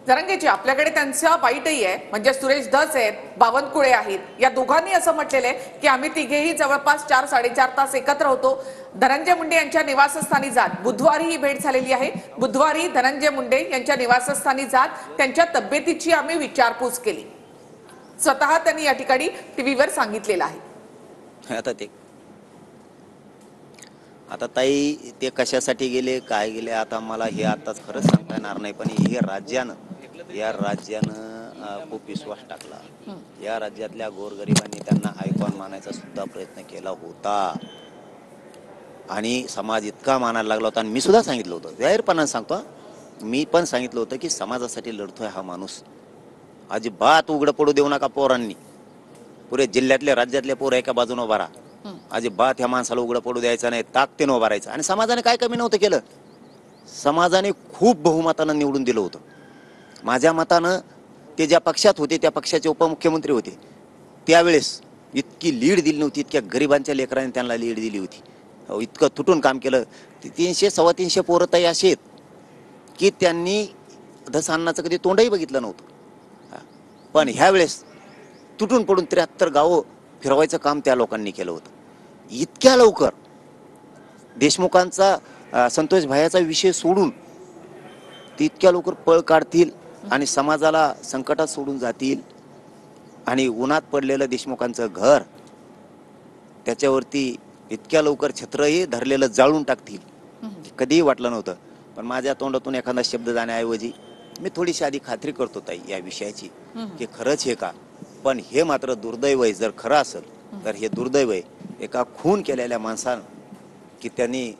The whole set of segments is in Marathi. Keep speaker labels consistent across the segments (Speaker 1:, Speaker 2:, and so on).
Speaker 1: जरांगेजी आपल्याकडे त्यांचा बाईटही आहे, म्हणजे सुरेश धस आहेत, बावनकुळे आहेत. या दोघांनी असं म्हटलेलं आहे की आम्ही तिघेही जवळपास 4-4.5 तास एकत्र होतो. धनंजय मुंडे यांच्या निवासस्थानी जात बुधवारी ही भेट झालेली आहे. बुधवारी धनंजय मुंडे यांच्या निवासस्थानी जात त्यांच्या तब्येतीची आम्ही विचारपूस केली. स्वतः त्यांनी या ठिकाणी टीव्हीवर सांगितलेलं आहे.
Speaker 2: आता ताई ते कशासाठी गेले काय गेले आता मला हे आताच खरंच सांगता येणार नाही, पण या राज्यानं खूप विश्वास टाकला. या राज्यातल्या गोरगरिबांनी त्यांना आयकॉन मानायचा सुद्धा प्रयत्न केला होता आणि समाज इतका मानायला लागला होता. आणि मी सुद्धा सांगितलं होतं, जाहीरपणाने सांगतो, मी पण सांगितलं होतं की समाजासाठी लढतोय हा माणूस, अजिबात उघडं पडू देऊ नका पोरांनी. पुरे जिल्ह्यातले राज्यातले पोरं एका बाजूने उभा राहा, अजिबात ह्या माणसाला उघडं पडू द्यायचं नाही, ताकदीने उभा राहायचं. आणि समाजाने काय कमी नव्हतं केलं, समाजाने खूप बहुमतानं निवडून दिलं होतं. माझ्या मतानं ते ज्या पक्षात होते त्या पक्षाचे उपमुख्यमंत्री होते त्यावेळेस इतकी लीड दिली नव्हती, इतक्या गरिबांच्या लेकरांनी त्यांना लीड दिली होती. इतकं तुटून काम केलं. 300-325 पोरं ताई असे आहेत की त्यांनी धसान्नाचं कधी तोंडही बघितलं नव्हतं. पण ह्यावेळेस तुटून पडून 73 गावं फिरवायचं काम त्या लोकांनी केलं होतं. इतक्या लवकर देशमुखांचा संतोष भायाचा विषय सोडून ते इतक्या लवकर पळ काढतील आणि समाजाला संकटात सोडून जातील आणि उन्हात पडलेलं देशमुखांचं घर त्याच्यावरती इतक्या लवकर छत्रही धरलेलं जाळून टाकतील कधीही वाटलं नव्हतं. पण माझ्या तोंडातून एखादा शब्द जाण्याऐवजी मी थोडीशी आधी खात्री करतो ताई या विषयाची की खरंच हे का. पण हे मात्र दुर्दैव आहे, जर खरं असेल तर हे दुर्दैव आहे एका खून केलेल्या माणसानं की त्यांनी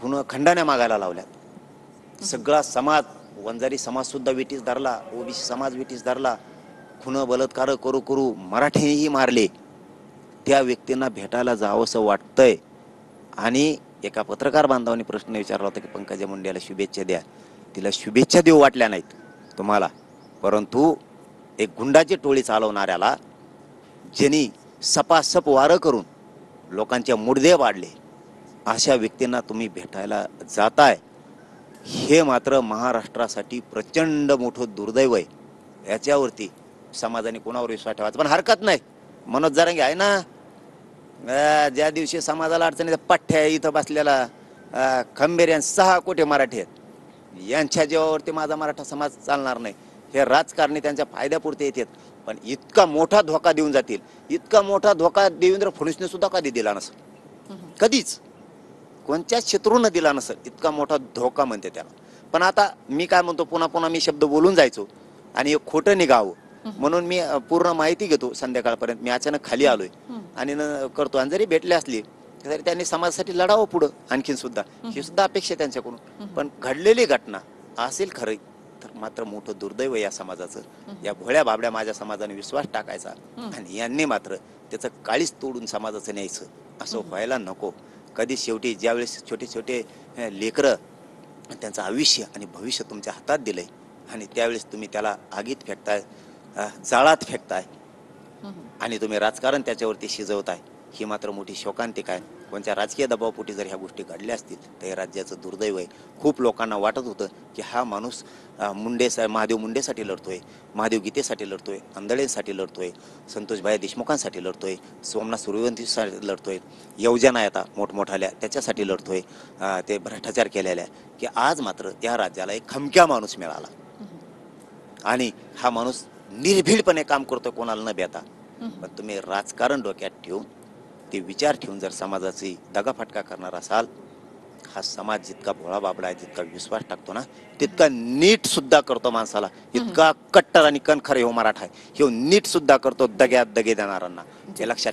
Speaker 2: खून खंडाण्या मागायला लावल्यात. सगळा समाज, वंजारी समाज सुद्धा विटीस धरला, ओबीसी समाज विटीस धरला, खून बलात्कार करू करू मराठीही मारले. त्या व्यक्तींना भेटायला जावंसं वाटतंय. आणि एका पत्रकार बांधवांनी प्रश्न विचारला होता की पंकजा मुंडेला शुभेच्छा द्या. तिला शुभेच्छा देऊ वाटल्या नाहीत तुम्हाला, परंतु एक गुंडाची टोळी चालवणाऱ्याला ज्यांनी सपासप वारं करून लोकांच्या मुडदे वाढले अशा व्यक्तींना तुम्ही भेटायला जाताय, हे मात्र महाराष्ट्रासाठी प्रचंड मोठं दुर्दैव आहे. याच्यावरती समाजाने कोणावर विश्वास ठेवायचा. पण हरकत नाही, मनोज जरांगे आहे ना, ज्या दिवशी समाजाला अडचणीचा पठ्ठ्या इथं बसलेला खंबेर 6 कोटी मराठी आहेत, यांच्या जीवावरती माझा मराठा समाज चालणार नाही. हे राजकारणी त्यांच्या फायद्यापुरते येतात, पण इतका मोठा धोका देऊन जातील, इतका मोठा धोका देवेंद्र फडणवीसने सुद्धा कधी दिला नसेल, कधीच कोणत्याच शत्रूनं दिला नसेल. इतका मोठा धोका म्हणते त्याला. पण आता मी काय म्हणतो, पुन्हा पुन्हा मी शब्द बोलून जायचो आणि एक खोटं निघावं म्हणून मी पूर्ण माहिती घेतो संध्याकाळपर्यंत. मी अचानक खाली आलोय आणि करतो. आणि जरी भेटले असले तरी त्यांनी समाजासाठी लढावं पुढं आणखीन सुद्धा, ही सुद्धा अपेक्षा त्यांच्याकडून. पण घडलेली घटना असेल खरं तर मात्र मोठं दुर्दैव या समाजाचं. या भोळ्या बाबड्या माझ्या समाजाने विश्वास टाकायचा आणि यांनी मात्र त्याचं काळीच तोडून समाजाचं न्यायचं, असं व्हायला नको. कधी शेवटी ज्यावेळेस छोटे छोटे लेकरं त्यांचं आयुष्य आणि भविष्य तुमच्या हातात दिलंय आणि त्यावेळेस तुम्ही त्याला आगीत फेकताय, जाळात फेकताय आणि तुम्ही राजकारण त्याच्यावरती शिजवताय, ही मात्र मोठी शोकांतिक आहे. कोणत्या राजकीय दबावापोटी जर ह्या गोष्टी घडल्या असतील तर हे राज्याचं दुर्दैव आहे. खूप लोकांना वाटत होतं की हा माणूस महादेव मुंडेसाठी लढतोय, महादेव गीतेसाठी लढतोय, आंधळेंसाठी लढतोय, संतोषभाई देशमुखांसाठी लढतोय, सोमनाथ सूर्यवंशीसाठी लढतोय, योजना आहेत मोठमोठाल्या त्याच्यासाठी लढतोय, ते भ्रष्टाचार केलेल्या, की आज मात्र या राज्याला एक खमक्या माणूस मिळाला आणि हा माणूस निर्भीडपणे काम करतोय कोणाला न भेटा. पण तुम्ही राजकारण डोक्यात ठेवून ते विचार ठेवून जर समाजाची दगाफटका करणार असाल, हा समाज जितका भोळा बाबडा आहे, जितका विश्वास टाकतो ना, तितका नीट सुद्धा करतो माणसाला. इतका कट्टर आणि कणखर हे मराठा आहे, हे नीट सुद्धा करतो दग्यात दगे देणाऱ्यांना. हे लक्षात